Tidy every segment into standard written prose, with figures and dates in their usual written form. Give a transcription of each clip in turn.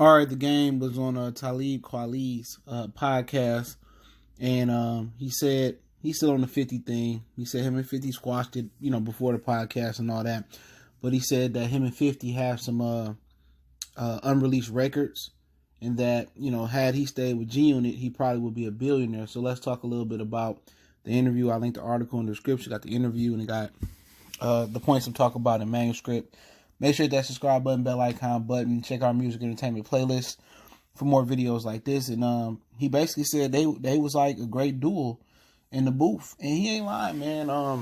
All right, the game was on Talib Kweli's podcast, and he said he's still on the 50 thing. He said him and 50 squashed it, before the podcast and all that. But he said that him and 50 have some unreleased records, and that had he stayed with G Unit, he probably would be a billionaire. So let's talk a little bit about the interview. I linked the article in the description. Got the interview and it got the points I'm talking about in manuscript. Make sure that subscribe button, bell icon button. Check our music entertainment playlist for more videos like this. And he basically said they was like a great duo in the booth, and he ain't lying, man. I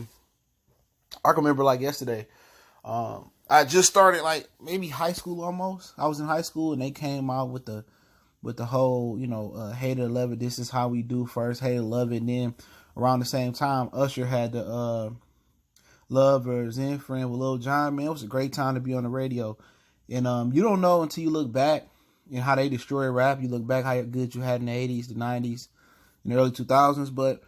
can remember like yesterday. I just started like maybe high school almost. I was in high school and they came out with the whole hate it or love it. This is how we do first. Hate it, love it. And then around the same time, Usher had the Love or Zen Friend with Lil Jon. Man, it was a great time to be on the radio. And you don't know until you look back and how they destroy rap. You look back how good you had in the 80s, the 90s, and the early 2000s. But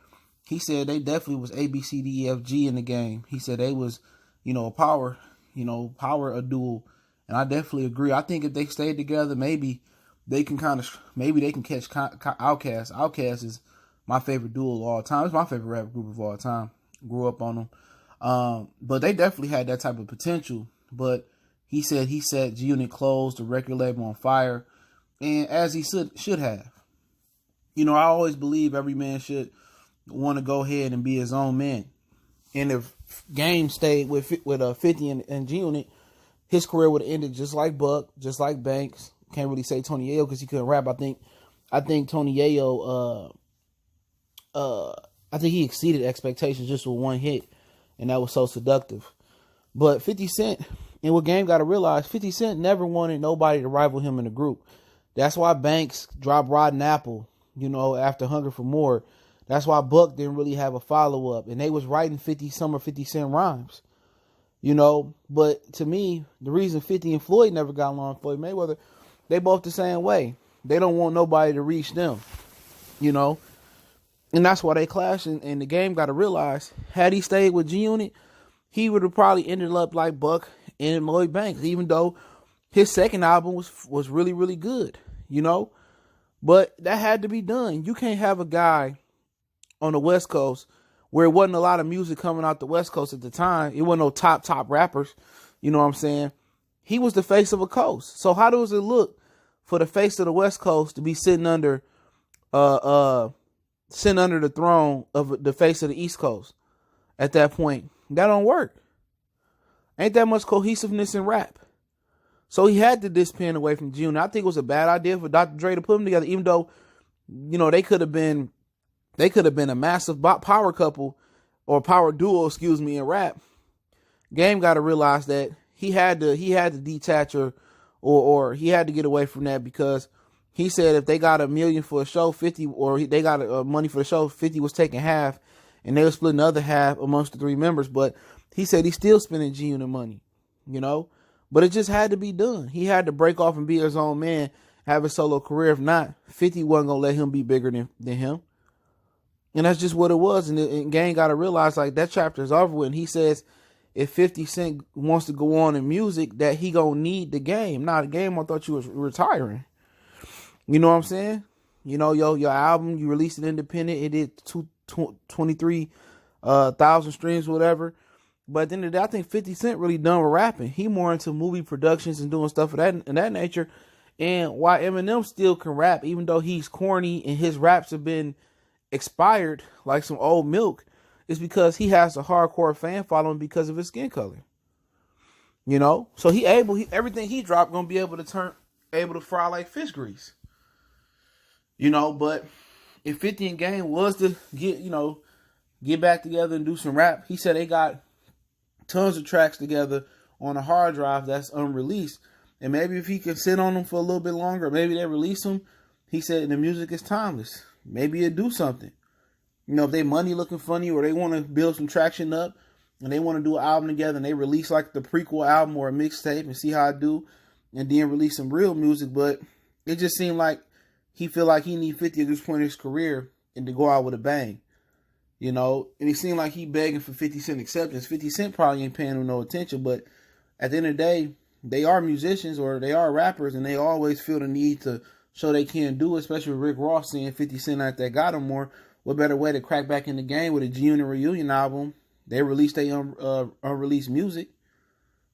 he said they definitely was A, B, C, D, E, F, G in the game. He said they was, a power, a duel. And I definitely agree. I think if they stayed together, maybe they can catch Outkast. Outkast is my favorite duo of all time. It's my favorite rap group of all time. Grew up on them. But they definitely had that type of potential. But he said he set G-Unit closed, the record label on fire, and as he should have. I always believe every man should want to go ahead and be his own man. And if Game stayed with 50 and G-Unit, his career would have ended just like Buck, just like Banks. Can't really say Tony Yayo because he couldn't rap. I think Tony Yayo, I think he exceeded expectations just with one hit. And that was so seductive. But 50 Cent, and what Game got to realize, 50 Cent never wanted nobody to rival him in the group. That's why Banks dropped Rotten Apple, after Hunger for More. That's why Buck didn't really have a follow-up. And they was writing 50 Cent rhymes. But to me, the reason 50 and Floyd never got along, Floyd Mayweather, they both the same way. They don't want nobody to reach them, And that's why they clash, and the Game got to realize, had he stayed with G-Unit, he would have probably ended up like Buck and Lloyd Banks, even though his second album was really, really good, But that had to be done. You can't have a guy on the West Coast where it wasn't a lot of music coming out the West Coast at the time. It wasn't no top rappers, you know what I'm saying? He was the face of a coast. So how does it look for the face of the West Coast to be sitting under the throne of the face of the East Coast at that point? That don't work. Ain't that much cohesiveness in rap. So he had to disband away from June. I think it was a bad idea for Dr. Dre to put them together, even though, they could have been a massive power couple or power duo, in rap. Game got to realize that he had to detach or he had to get away from that, because he said if they got $1 million for a show, 50, or they got money for the show, 50 was taking half, and they were splitting the other half amongst the three members. But he said he's still spending G-Unit money, But it just had to be done. He had to break off and be his own man, have a solo career. If not, 50 wasn't going to let him be bigger than him. And that's just what it was. And Gang got to realize, like, that chapter is over with. And he says if 50 Cent wants to go on in music, that he going to need the Game. Now, the Game, I thought you was retiring. You know what I'm saying? Your album, you released it independent. It did 23,000 streams, whatever. But at the end of the day, I think 50 Cent really done with rapping. He more into movie productions and doing stuff of that nature. And why Eminem still can rap, even though he's corny and his raps have been expired like some old milk, is because he has a hardcore fan following because of his skin color. So everything he dropped gonna be able to fry like fish grease. But if 50 and Game was to get back together and do some rap, he said they got tons of tracks together on a hard drive that's unreleased. And maybe if he can sit on them for a little bit longer, maybe they release them. He said the music is timeless. Maybe it'll do something. If they money looking funny, or they want to build some traction up and they want to do an album together, and they release like the prequel album or a mixtape and see how it do, and then release some real music. But it just seemed like he feel like he need 50 at this point in his career and to go out with a bang. And it seemed like he begging for 50 Cent acceptance. 50 Cent probably ain't paying him no attention, but at the end of the day, they are musicians or they are rappers, and they always feel the need to show they can do it, especially with Rick Ross saying 50 Cent out there got him more. What better way to crack back in the game with a G-Unit reunion album? They released their unreleased music,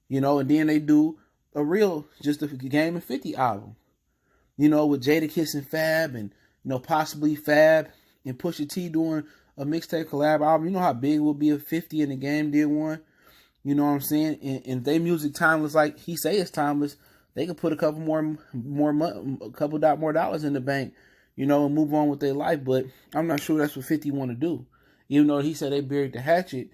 and then they do a real just a Game of 50 album, with Jadakiss and Fab, and possibly Fab and Pusha T doing a mixtape collab album. You know how big it would be if 50 and the Game did one. You know what I'm saying? And if they music timeless like he say it's timeless, they could put a couple more dollars in the bank, and move on with their life. But I'm not sure that's what 50 want to do. Even though he said they buried the hatchet.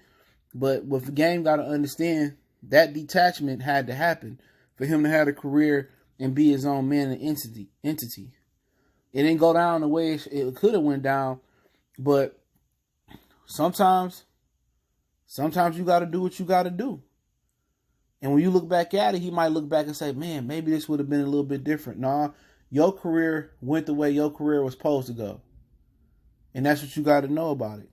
But what the Game got to understand, that detachment had to happen for him to have a career and be his own man and entity. It didn't go down the way it could have went down, but sometimes you got to do what you got to do. And when you look back at it, he might look back and say, man, maybe this would have been a little bit different. Nah, your career went the way your career was supposed to go. And that's what you got to know about it.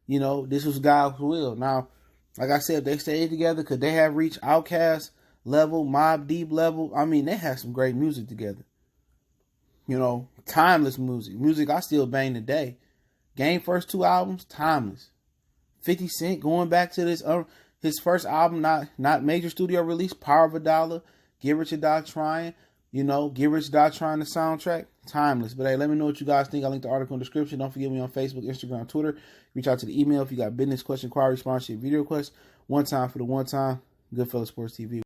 This was God's will. Now, like I said, if they stayed together, could they have reached Outkast level, Mobb Deep level? I mean, they had some great music together. Timeless music. Music I still bang today. Game first 2 albums, timeless. 50 Cent going back to this his first album, not major studio release, Power of a Dollar, Get Rich or Die Trying, Get Rich or Die Trying the soundtrack, timeless. But hey, let me know what you guys think. I'll link the article in the description. Don't forget me on Facebook, Instagram, Twitter. Reach out to the email if you got business, question, inquiry, sponsorship, video requests. One time for the one time. Goodfellas Sports TV.